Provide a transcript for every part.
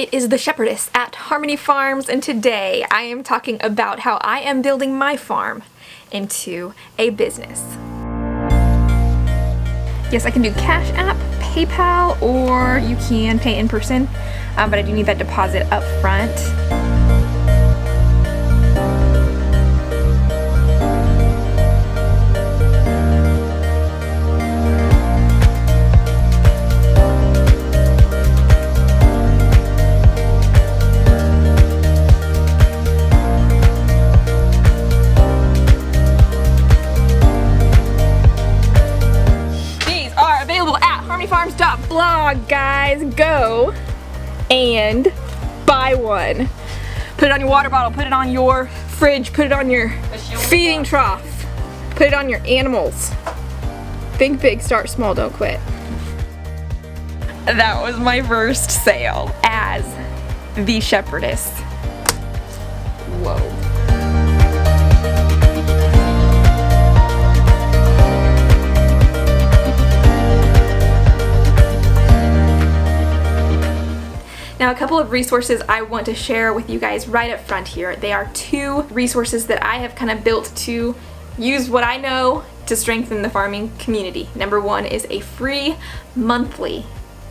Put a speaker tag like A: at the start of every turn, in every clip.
A: It is the Shepherdess at Harmony Farms, and today I am talking about how I am building my farm into a business. Yes, I can do Cash App, PayPal, or you can pay in person, but I do need that deposit up front. Blog, guys, go and buy one. Put it on your water bottle, put it on your fridge, put it on your feeding trough, put it on your animals. Think big, start small, don't quit. That was my first sale as the Shepherdess. Whoa. Now, a couple of resources I want to share with you guys right up front here. They are two resources that I have kind of built to use what I know to strengthen the farming community. Number one is a free monthly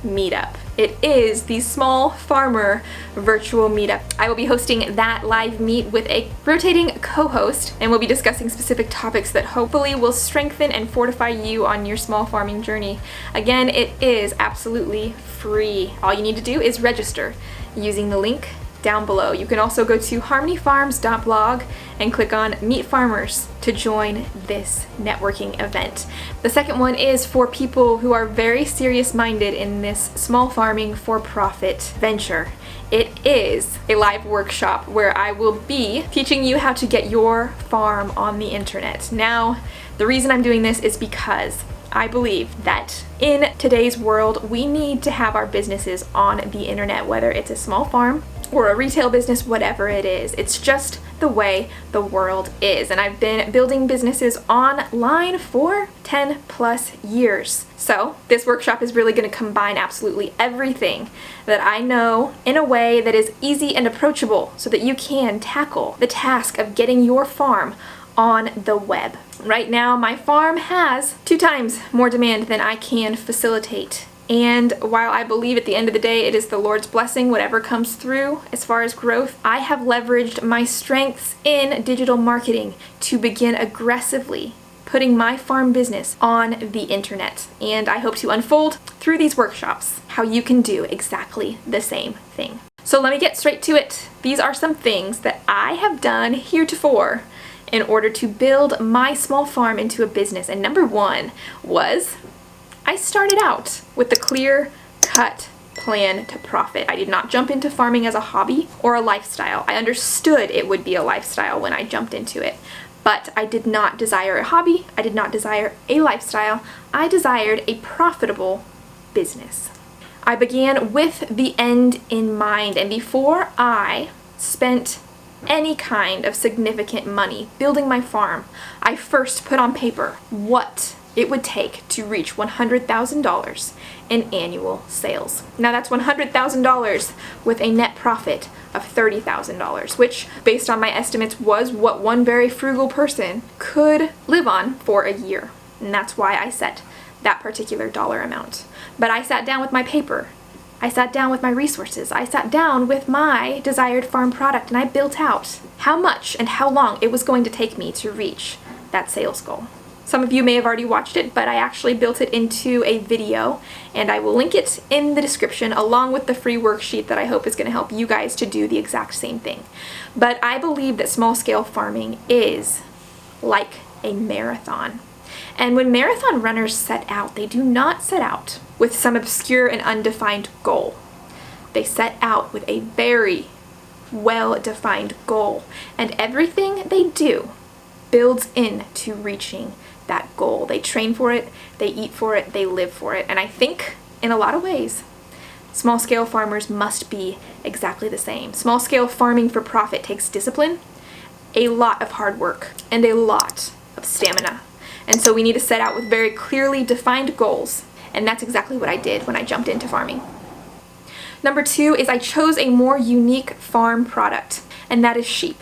A: meetup. It is the Small Farmer Virtual Meetup. I will be hosting that live meet with a rotating co-host, and we'll be discussing specific topics that hopefully will strengthen and fortify you on your small farming journey. Again, it is absolutely free. All you need to do is register using the link down below. You can also go to harmonyfarms.blog and click on Meet Farmers to join this networking event. The second one is for people who are very serious-minded in this small farming for-profit venture. It is a live workshop where I will be teaching you how to get your farm on the internet. Now, the reason I'm doing this is because I believe that in today's world, we need to have our businesses on the internet, whether it's a small farm or a retail business, whatever it is. It's just the way the world is. And I've been building businesses online for 10 plus years. So this workshop is really going to combine absolutely everything that I know in a way that is easy and approachable so that you can tackle the task of getting your farm on the web. Right now, my farm has 2 times more demand than I can facilitate. And while I believe at the end of the day it is the Lord's blessing, whatever comes through as far as growth, I have leveraged my strengths in digital marketing to begin aggressively putting my farm business on the internet. And I hope to unfold through these workshops how you can do exactly the same thing. So let me get straight to it. These are some things that I have done heretofore in order to build my small farm into a business. And number one was I started out with a clear-cut plan to profit. I did not jump into farming as a hobby or a lifestyle. I understood it would be a lifestyle when I jumped into it, but I did not desire a hobby. I did not desire a lifestyle. I desired a profitable business. I began with the end in mind, and before I spent any kind of significant money building my farm, I first put on paper what it would take to reach $100,000 in annual sales. Now that's $100,000 with a net profit of $30,000, which based on my estimates was what one very frugal person could live on for a year. And that's why I set that particular dollar amount. But I sat down with my paper. I sat down with my resources. I sat down with my desired farm product, and I built out how much and how long it was going to take me to reach that sales goal. Some of you may have already watched it, but I actually built it into a video, and I will link it in the description along with the free worksheet that I hope is going to help you guys to do the exact same thing. But I believe that small-scale farming is like a marathon. And when marathon runners set out, they do not set out with some obscure and undefined goal. They set out with a very well-defined goal, and everything they do builds into reaching that goal. They train for it, they eat for it, they live for it. And I think in a lot of ways, small-scale farmers must be exactly the same. Small-scale farming for profit takes discipline, a lot of hard work, and a lot of stamina. And so we need to set out with very clearly defined goals, and that's exactly what I did when I jumped into farming. Number 2 is I chose a more unique farm product, and that is sheep.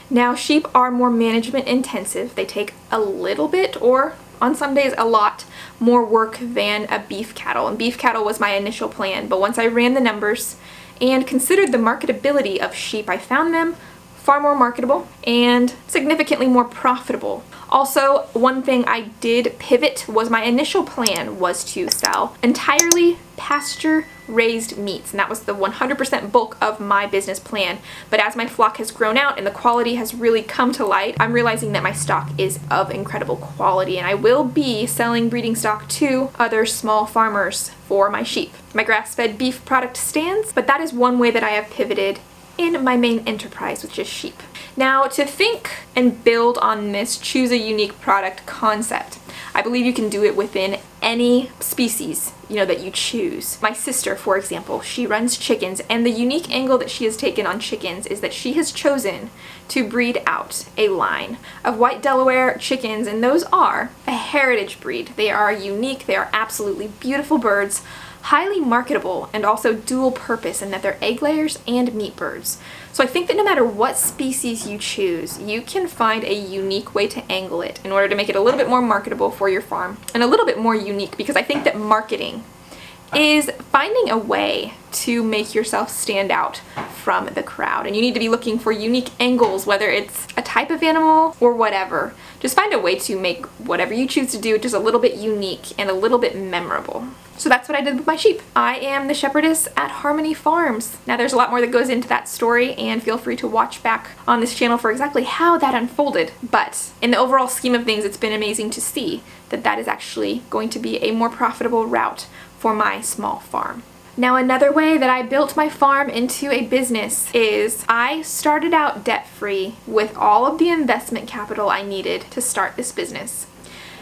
A: Now, sheep are more management intensive. They take a little bit, or on some days a lot, more work than a beef cattle. And beef cattle was my initial plan, but once I ran the numbers and considered the marketability of sheep, I found them far more marketable and significantly more profitable. Also, one thing I did pivot was my initial plan was to sell entirely pasture raised meats, and that was the 100% bulk of my business plan. But as my flock has grown out and the quality has really come to light, I'm realizing that my stock is of incredible quality, and I will be selling breeding stock to other small farmers for my sheep. My grass-fed beef product stands, but that is one way that I have pivoted in my main enterprise, which is sheep. Now, to think and build on this choose a unique product concept, I believe you can do it within any species, that you choose. My sister, for example, she runs chickens, and the unique angle that she has taken on chickens is that she has chosen to breed out a line of white Delaware chickens, and those are a heritage breed. They are unique, they are absolutely beautiful birds, highly marketable, and also dual purpose in that they're egg layers and meat birds. So I think that no matter what species you choose, you can find a unique way to angle it in order to make it a little bit more marketable for your farm and a little bit more unique, because I think that marketing is finding a way to make yourself stand out from the crowd, and you need to be looking for unique angles, whether it's a type of animal or whatever. Just find a way to make whatever you choose to do just a little bit unique and a little bit memorable. So that's what I did with my sheep. I am the shepherdess at Harmony Farms. Now, there's a lot more that goes into that story, and feel free to watch back on this channel for exactly how that unfolded. But in the overall scheme of things, it's been amazing to see that that is actually going to be a more profitable route for my small farm. Now, another way that I built my farm into a business is I started out debt-free with all of the investment capital I needed to start this business.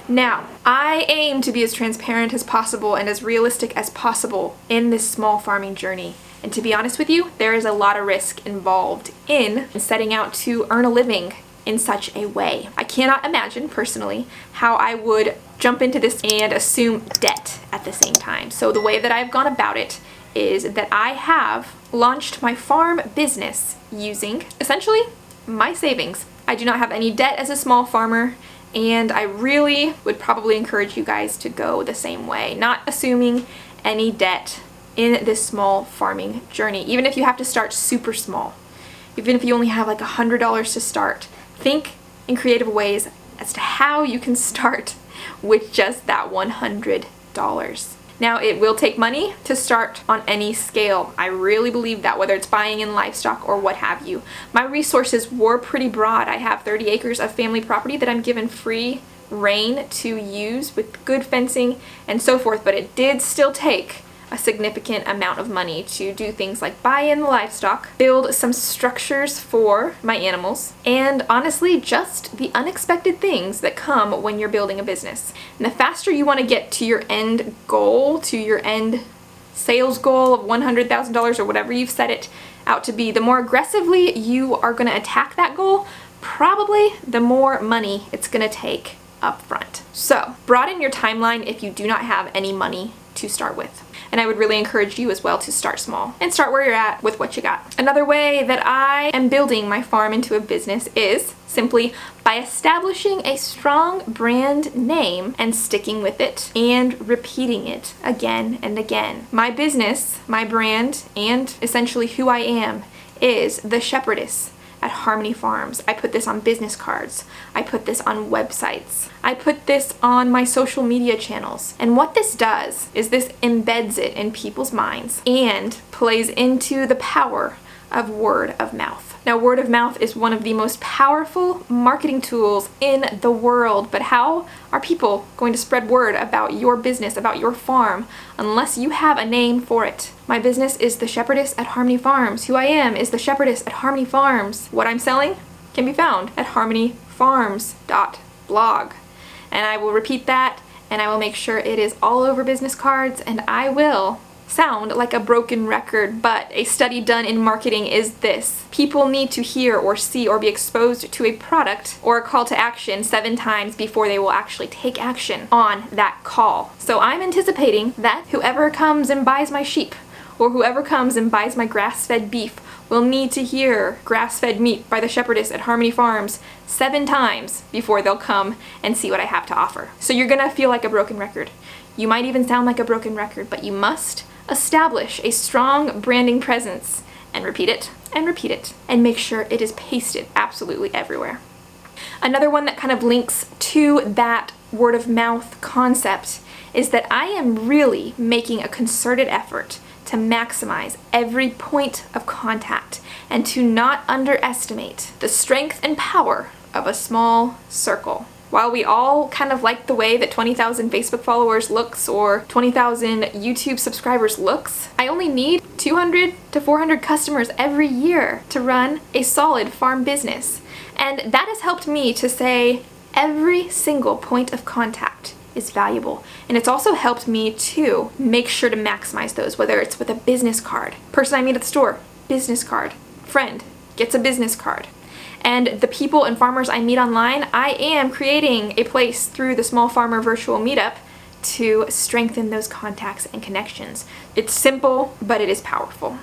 A: Now, I aim to be as transparent as possible and as realistic as possible in this small farming journey. And to be honest with you, there is a lot of risk involved in setting out to earn a living in such a way. I cannot imagine personally how I would jump into this and assume debt at the same time. So the way that I've gone about it is that I have launched my farm business using essentially my savings. I do not have any debt as a small farmer, and I really would probably encourage you guys to go the same way, not assuming any debt in this small farming journey. Even if you have to start super small, even if you only have like $100 to start, think in creative ways as to how you can start with just that $100. Now, it will take money to start on any scale. I really believe that, whether it's buying in livestock or what have you. My resources were pretty broad. I have 30 acres of family property that I'm given free reign to use with good fencing and so forth, but it did still take a significant amount of money to do things like buy in the livestock, build some structures for my animals, and honestly, just the unexpected things that come when you're building a business. And the faster you want to get to your end goal, to your end sales goal of $100,000 or whatever you've set it out to be, the more aggressively you are going to attack that goal, probably the more money it's going to take up front. So broaden your timeline if you do not have any money to start with. And I would really encourage you as well to start small and start where you're at with what you got. Another way that I am building my farm into a business is simply by establishing a strong brand name and sticking with it and repeating it again and again. My business, my brand, and essentially who I am is the Shepherdess at Harmony Farms. I put this on business cards. I put this on websites. I put this on my social media channels. And what this does is this embeds it in people's minds and plays into the power of word of mouth. Now, word of mouth is one of the most powerful marketing tools in the world, but how are people going to spread word about your business, about your farm, unless you have a name for it? My business is the Shepherdess at Harmony Farms. Who I am is the Shepherdess at Harmony Farms. What I'm selling can be found at harmonyfarms.blog. And I will repeat that, and I will make sure it is all over business cards, and I will sound like a broken record, but a study done in marketing is this: people need to hear or see or be exposed to a product or a call to action 7 times before they will actually take action on that call. So I'm anticipating that whoever comes and buys my sheep or whoever comes and buys my grass-fed beef will need to hear grass-fed meat by the Shepherdess at Harmony Farms 7 times before they'll come and see what I have to offer. So you're gonna feel like a broken record. You might even sound like a broken record, but you must establish a strong branding presence and repeat it and repeat it and make sure it is pasted absolutely everywhere. Another one that kind of links to that word of mouth concept is that I am really making a concerted effort to maximize every point of contact and to not underestimate the strength and power of a small circle. While we all kind of like the way that 20,000 Facebook followers looks or 20,000 YouTube subscribers looks, I only need 200 to 400 customers every year to run a solid farm business. And that has helped me to say every single point of contact is valuable. And it's also helped me to make sure to maximize those, whether it's with a business card. Person I meet at the store, business card. Friend gets a business card. And the people and farmers I meet online, I am creating a place through the Small Farmer Virtual Meetup to strengthen those contacts and connections. It's simple, but it is powerful.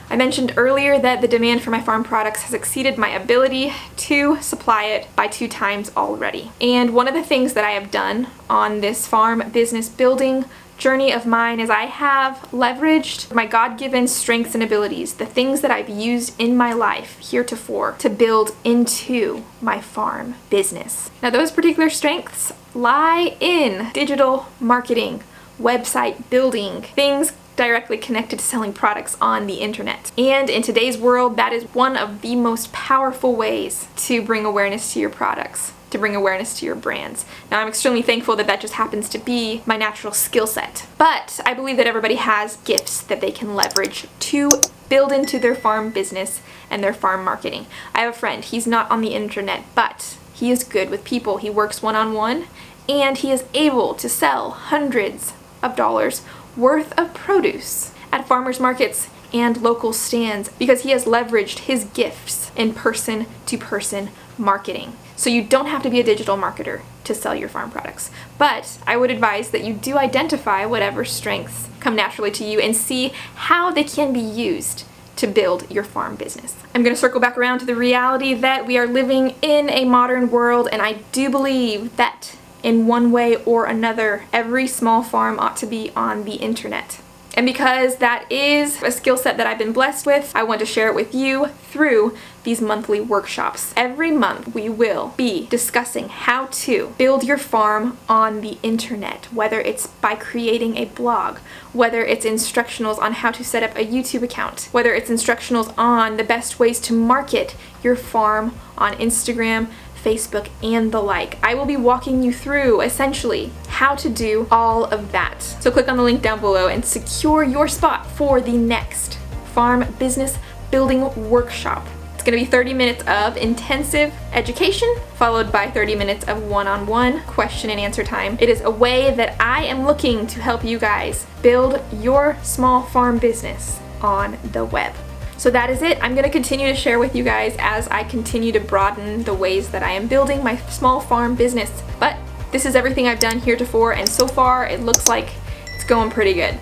A: I mentioned earlier that the demand for my farm products has exceeded my ability to supply it by 2 times already. And one of the things that I have done on this farm business building journey of mine is I have leveraged my God-given strengths and abilities, the things that I've used in my life heretofore, to build into my farm business. Now those particular strengths lie in digital marketing, website building, things directly connected to selling products on the internet. And in today's world, that is one of the most powerful ways to bring awareness to your products, to bring awareness to your brands. Now I'm extremely thankful that that just happens to be my natural skill set. But I believe that everybody has gifts that they can leverage to build into their farm business and their farm marketing. I have a friend, he's not on the internet, but he is good with people. He works one-on-one and he is able to sell hundreds of dollars worth of produce at farmers markets and local stands because he has leveraged his gifts in person-to-person marketing. So you don't have to be a digital marketer to sell your farm products. But I would advise that you do identify whatever strengths come naturally to you and see how they can be used to build your farm business. I'm going to circle back around to the reality that we are living in a modern world, and I do believe that in one way or another, every small farm ought to be on the internet. And because that is a skill set that I've been blessed with, I want to share it with you through these monthly workshops. Every month we will be discussing how to build your farm on the internet, whether it's by creating a blog, whether it's instructionals on how to set up a YouTube account, whether it's instructionals on the best ways to market your farm on Instagram, Facebook, and the like. I will be walking you through essentially how to do all of that. So click on the link down below and secure your spot for the next farm business building workshop. It's going to be 30 minutes of intensive education followed by 30 minutes of one-on-one question and answer time. It is a way that I am looking to help you guys build your small farm business on the web. So that is it. I'm going to continue to share with you guys as I continue to broaden the ways that I am building my small farm business. But this is everything I've done heretofore, and so far it looks like it's going pretty good.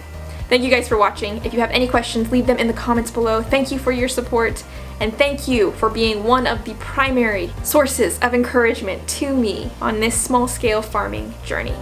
A: Thank you guys for watching. If you have any questions, leave them in the comments below. Thank you for your support, and thank you for being one of the primary sources of encouragement to me on this small-scale farming journey.